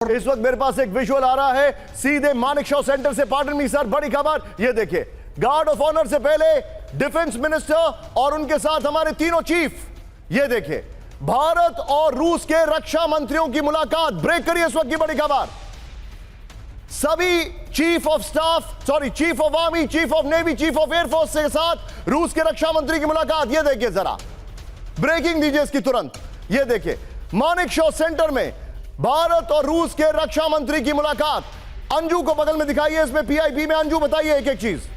इस वक्त मेरे पास एक विजुअल आ रहा है सीधे मानेकशॉ सेंटर से। पार्डन मी सर, बड़ी खबर ये देखिए, गार्ड ऑफ ऑनर से पहले डिफेंस मिनिस्टर और उनके साथ हमारे तीनों चीफ। ये देखिए, भारत और रूस के रक्षा मंत्रियों की मुलाकात। ब्रेक करिए इस वक्त की बड़ी खबर। सभी chief of staff, sorry chief of army, chief of navy, chief of air force के साथ रूस के रक्षा मंत्री की मुलाकात। ये देखिए जरा, ब्रेकिंग दीजिए इसकी तुरंत। ये देखिए, मानेकशॉ सेंटर में भारत और रूस के रक्षा मंत्री की मुलाकात। अंजू को बगल में दिखाइए, इसमें पीआईबी में। अंजू बताइए एक एक चीज।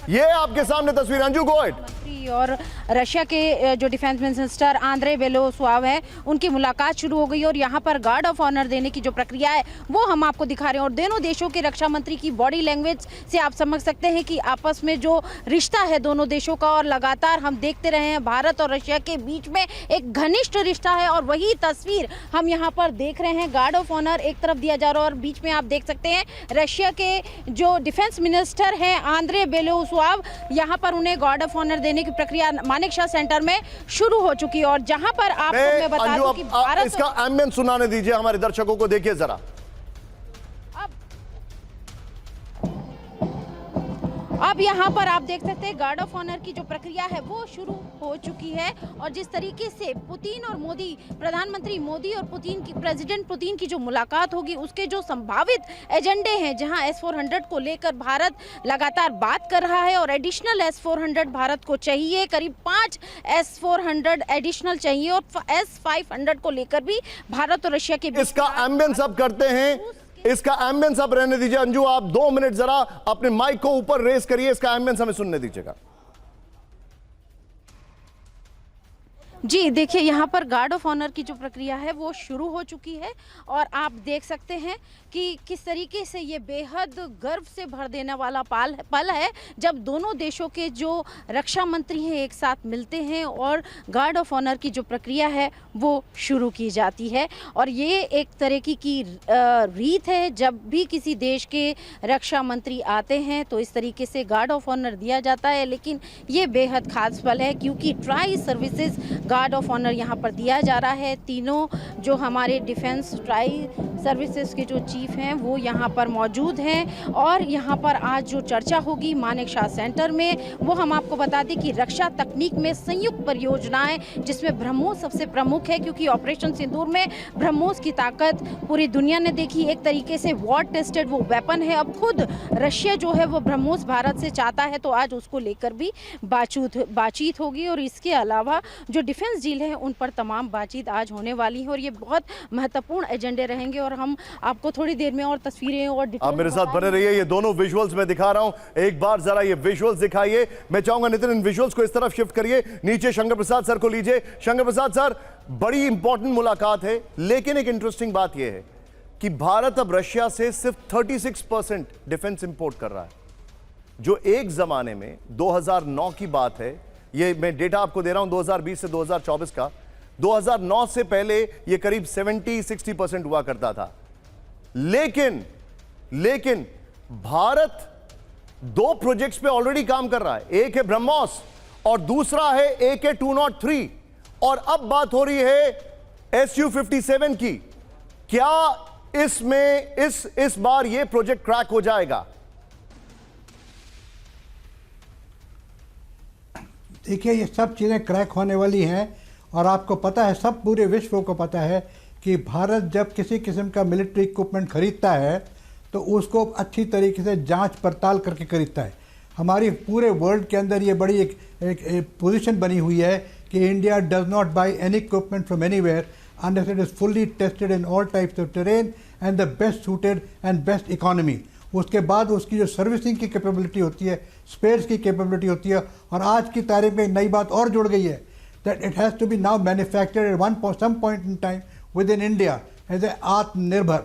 ये आपके सामने तस्वीर, अंजू गो अहेड। और रशिया के जो डिफेंस मिनिस्टर आंद्रे बेलोसवाव है, उनकी मुलाकात शुरू हो गई और यहाँ पर गार्ड ऑफ ऑनर देने की जो प्रक्रिया है वो हम आपको दिखा रहे हैं। और दोनों देशों के रक्षा मंत्री की बॉडी लैंग्वेज से आप समझ सकते हैं कि आपस में जो रिश्ता है दोनों देशों का, और लगातार हम देखते रहे हैं भारत और रशिया के बीच में एक घनिष्ठ रिश्ता है। और वही तस्वीर हम यहाँ पर देख रहे हैं, गार्ड ऑफ ऑनर एक तरफ दिया जा रहा है और बीच में आप देख सकते हैं रशिया के जो डिफेंस मिनिस्टर हैं आंद्रे बेलोसवाव, यहाँ पर उन्हें गार्ड ऑफ ऑनर देने की प्रक्रिया मानेकशॉ सेंटर में शुरू हो चुकी है। और जहां पर आपको मैं बता दूं कि भारत, इसका एम्बियंस सुनाने दीजिए हमारे दर्शकों को, देखिए जरा। अब यहाँ पर आप देख सकते हैं गार्ड ऑफ ऑनर की जो प्रक्रिया है वो शुरू हो चुकी है। और जिस तरीके से पुतिन और मोदी, प्रधानमंत्री मोदी और पुतिन की, प्रेसिडेंट पुतिन की जो मुलाकात होगी, उसके जो संभावित एजेंडे हैं, जहां S-400 को लेकर भारत लगातार बात कर रहा है और एडिशनल S-400 भारत को चाहिए, करीब 5 S-400 एडिशनल चाहिए और S-500 को लेकर भी भारत और रशिया के बीच इसका एम्बियंस अब करते हैं, इसका एम्बियंस अब रहने दीजिए। अंजू, आप 2 मिनट जरा अपने माइक को ऊपर रेस करिए, इसका एम्बियंस हमें सुनने दीजिएगा। जी देखिए, यहाँ पर गार्ड ऑफ ऑनर की जो प्रक्रिया है वो शुरू हो चुकी है और आप देख सकते हैं कि किस तरीके से ये बेहद गर्व से भर देने वाला पल है जब दोनों देशों के जो रक्षा मंत्री हैं एक साथ मिलते हैं और गार्ड ऑफ ऑनर की जो प्रक्रिया है वो शुरू की जाती है। और ये एक तरह की रीत है, जब भी किसी देश के रक्षा मंत्री आते हैं तो इस तरीके से गार्ड ऑफ ऑनर दिया जाता है। लेकिन ये बेहद खास पल है क्योंकि tri services guard of honour यहाँ पर दिया जा रहा है। तीनों जो हमारे डिफेंस ट्राई सर्विसेज के जो चीफ हैं वो यहाँ पर मौजूद हैं। और यहाँ पर आज जो चर्चा होगी मानेकशॉ सेंटर में, वो हम आपको बता दें कि रक्षा तकनीक में संयुक्त परियोजनाएं, जिसमें ब्रह्मोस सबसे प्रमुख है क्योंकि ऑपरेशन सिंदूर में ब्रह्मोस की ताकत पूरी दुनिया ने देखी। एक तरीके से वॉर टेस्टेड वो वेपन है। अब खुद रशिया जो है वो ब्रह्मोस भारत से चाहता है, तो आज उसको लेकर भी बातचीत होगी। और इसके अलावा जो डिफेंस डील है उन पर तमाम बातचीत आज होने वाली है और ये बहुत महत्वपूर्ण एजेंडे रहेंगे। और हम आपको थोड़ी देर में और तस्वीरें और आप मेरे साथ बने रहिए। ये दोनों विजुअल्स मैं दिखा रहा हूं, एक बार जरा ये विजुअल्स दिखाइए। मैं चाहूंगा नितिन इन विजुअल्स को इस तरफ शिफ्ट करिए, नीचे शंकर प्रसाद सर को लीजिए। शंकर प्रसाद सर, बड़ी इंपॉर्टेंट मुलाकात है, लेकिन एक इंटरेस्टिंग बात यह है कि भारत अब रशिया से सिर्फ 36% डिफेंस इंपोर्ट कर रहा है, जो एक जमाने में 2009 की बात है। ये मैं डेटा आपको दे रहा हूं 2020 से 2024 का। 2009 से पहले ये करीब 70-60% हुआ करता था। लेकिन भारत 2 प्रोजेक्ट्स पे ऑलरेडी काम कर रहा है। एक है ब्रह्मोस और दूसरा है AK-203, और अब बात हो रही है Su-57 की। क्या इसमें इस बार ये प्रोजेक्ट क्रैक हो जाएगा? देखिए, ये सब चीज़ें क्रैक होने वाली हैं और आपको पता है, सब पूरे विश्व को पता है कि भारत जब किसी किस्म का मिलिट्री इक्विपमेंट खरीदता है तो उसको अच्छी तरीके से जांच पड़ताल करके खरीदता है। हमारी पूरे वर्ल्ड के अंदर ये बड़ी एक पोजीशन बनी हुई है कि India does not by any equipment from anywhere unless it is fully tested in all types of terrain and the best suited and best economy. उसके बाद उसकी जो सर्विसिंग की कैपेबिलिटी होती है, स्पेयर्स की कैपेबिलिटी होती है। और आज की तारीख में एक नई बात और जुड़ गई है, that it has to be now manufactured at some point in time within India as a आत्मनिर्भर।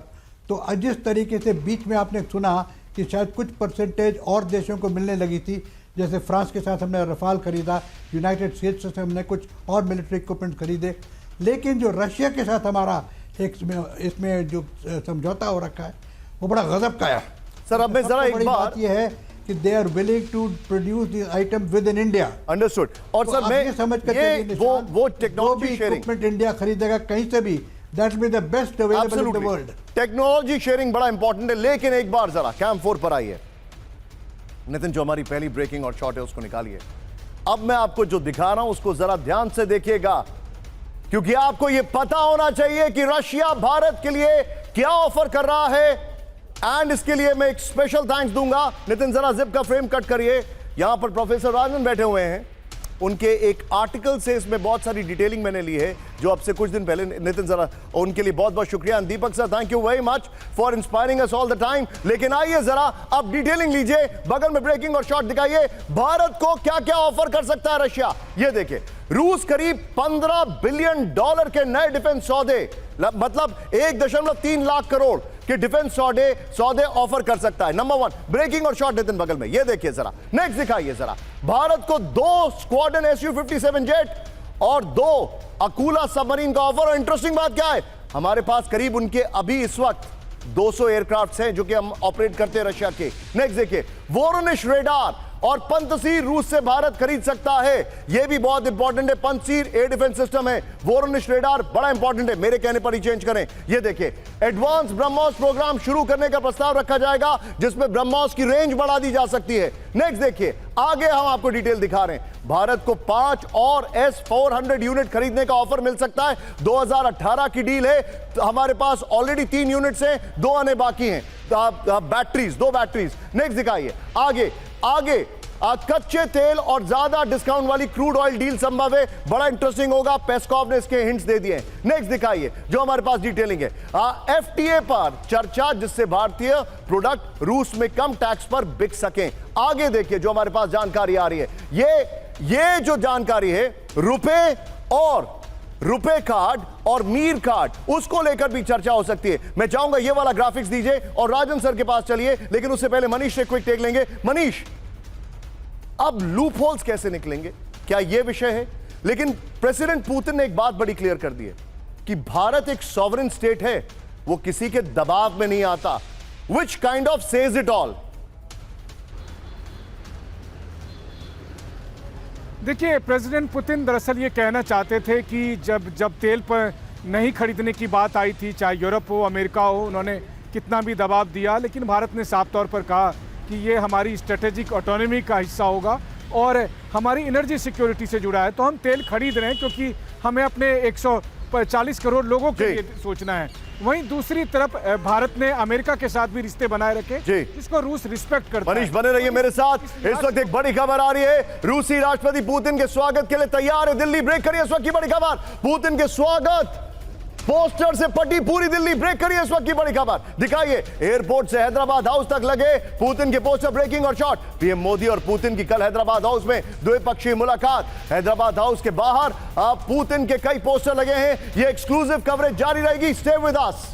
तो जिस तरीके से बीच में आपने सुना कि शायद कुछ परसेंटेज और देशों को मिलने लगी थी, जैसे फ्रांस के साथ हमने रफाल खरीदा, यूनाइटेड स्टेट्स से हमने कुछ और मिलिट्री इक्विपमेंट खरीदे, लेकिन जो रशिया के साथ हमारा एक इसमें जो समझौता हो रखा है वो बड़ा गजब का है। सर, अब मैं जरा एक बात ये है कि they are willing to produce this item within India. Understood. और तो सर आप मैं ये समझ कर ये चलिए वो निशान, टेक्नोलॉजी जो भी शेयरिंग, इक्विपमेंट इंडिया खरीदेगा कहीं से भी, that will be the best available in the world. Technology sharing बड़ा इंपॉर्टेंट है। लेकिन एक बार जरा कैम 4 पर आइए नितिन, जो हमारी पहली ब्रेकिंग और शॉट है उसको निकालिए। अब मैं आपको जो दिखा रहा हूं उसको जरा ध्यान से देखिएगा, क्योंकि आपको यह पता होना चाहिए कि रशिया भारत के लिए क्या ऑफर कर रहा है। एंड इसके लिए मैं एक स्पेशल थैंक्स दूंगा। नितिन जरा जिप का फ्रेम कट करिए। यहां पर प्रोफेसर राजन बैठे हुए हैं, उनके एक आर्टिकल से इसमें बहुत सारी डिटेलिंग मैंने ली है जो अब से कुछ दिन पहले। नितिन जरा उनके लिए बहुत बहुत शुक्रिया। Deepak sir, thank you very much for inspiring us all the time. लेकिन आइए जरा अब डिटेलिंग लीजिए, बगल में ब्रेकिंग और शॉट दिखाइए। भारत को क्या क्या ऑफर कर सकता है रशिया, ये देखिए। रूस करीब $15 बिलियन के नए डिफेंस सौदे, मतलब 1.3 लाख करोड़ के डिफेंस सौदे ऑफर कर सकता है। नंबर 1 ब्रेकिंग और शॉट नितिन बगल में, ये देखिए जरा। नेक्स्ट दिखाइए जरा। भारत को 2 स्क्वाड्रन Su-57 जेट और 2 अकूला सबमरीन का ऑफर। और इंटरेस्टिंग बात क्या है, हमारे पास करीब उनके अभी इस वक्त 200 एयरक्राफ्ट हैं जो कि हम ऑपरेट करते हैं रशिया के। नेक्स्ट देखिए, वोरोनिश रेडार और पंतसीर रूस से भारत खरीद सकता है। यह भी बहुत इंपॉर्टेंट है। पंतसीर एयर डिफेंस सिस्टम है, वोरोनिश रेडार बड़ा इंपॉर्टेंट है। मेरे कहने पर ही चेंज करें। यह देखिए, एडवांस ब्रह्मोस प्रोग्राम शुरू करने का प्रस्ताव रखा जाएगा जिसमें ब्रह्मोस की रेंज बढ़ा दी जा सकती है। नेक्स्ट देखिए, आगे हम आपको डिटेल दिखा रहे हैं। भारत को 5 और S-400 यूनिट खरीदने का ऑफर मिल सकता है। 2018 की डील है, तो हमारे पास ऑलरेडी 3 यूनिट्स हैं, 2 आने बाकी हैं। Batteries, 2 batteries. नेक्स्ट दिखाइए। आगे कच्चे तेल और ज्यादा डिस्काउंट वाली क्रूड ऑयल डील संभव है। बड़ा इंटरेस्टिंग होगा, पेस्कॉव ने इसके हिंट्स दे दिए। नेक्स्ट दिखाइए, जो हमारे पास डिटेलिंग है। FTA पर चर्चा, जिससे भारतीय प्रोडक्ट रूस में कम टैक्स पर बिक सकें। आगे देखिए, जो हमारे पास जानकारी आ रही है, ये जो जानकारी है, रुपए कार्ड और मीर कार्ड, उसको लेकर भी चर्चा हो सकती है। मैं चाहूंगा ये वाला ग्राफिक्स दीजिए और राजन सर के पास चलिए, लेकिन उससे पहले मनीष से क्विक टेक लेंगे। मनीष, अब लूप होल्स कैसे निकलेंगे, क्या यह विषय है? लेकिन प्रेसिडेंट पुतिन ने एक बात बड़ी क्लियर कर दी है कि भारत एक सॉवरेन स्टेट है, वो किसी के दबाव में नहीं आता। Which kind of says it all? देखिए, प्रेसिडेंट पुतिन दरअसल ये कहना चाहते थे कि जब तेल पर नहीं खरीदने की बात आई थी, चाहे यूरोप हो, अमेरिका हो, उन्होंने कितना भी दबाव दिया, लेकिन भारत ने साफ तौर पर कहा कि ये हमारी स्ट्रेटेजिक ऑटोनॉमी का हिस्सा होगा और हमारी एनर्जी सिक्योरिटी से जुड़ा है। तो हम तेल खरीद रहे हैं क्योंकि हमें अपने 140 करोड़ लोगों के लिए सोचना है। वहीं दूसरी तरफ भारत ने अमेरिका के साथ भी रिश्ते बनाए रखे, जिसको रूस रिस्पेक्ट करता है। मनीष बने रहिए मेरे साथ। इस वक्त एक बड़ी खबर आ रही है, रूसी राष्ट्रपति पुतिन के स्वागत के लिए तैयार है दिल्ली। ब्रेक करिए इस वक्त की बड़ी खबर, पुतिन के स्वागत पोस्टर से पटी पूरी दिल्ली। ब्रेक करिए इस वक्त की बड़ी खबर, दिखाइए। एयरपोर्ट से हैदराबाद हाउस तक लगे पुतिन के पोस्टर। ब्रेकिंग और शॉट, पीएम मोदी और पुतिन की कल हैदराबाद हाउस में द्विपक्षीय मुलाकात। हैदराबाद हाउस के बाहर पुतिन के कई पोस्टर लगे हैं। ये एक्सक्लूसिव कवरेज जारी रहेगी। Stay with us.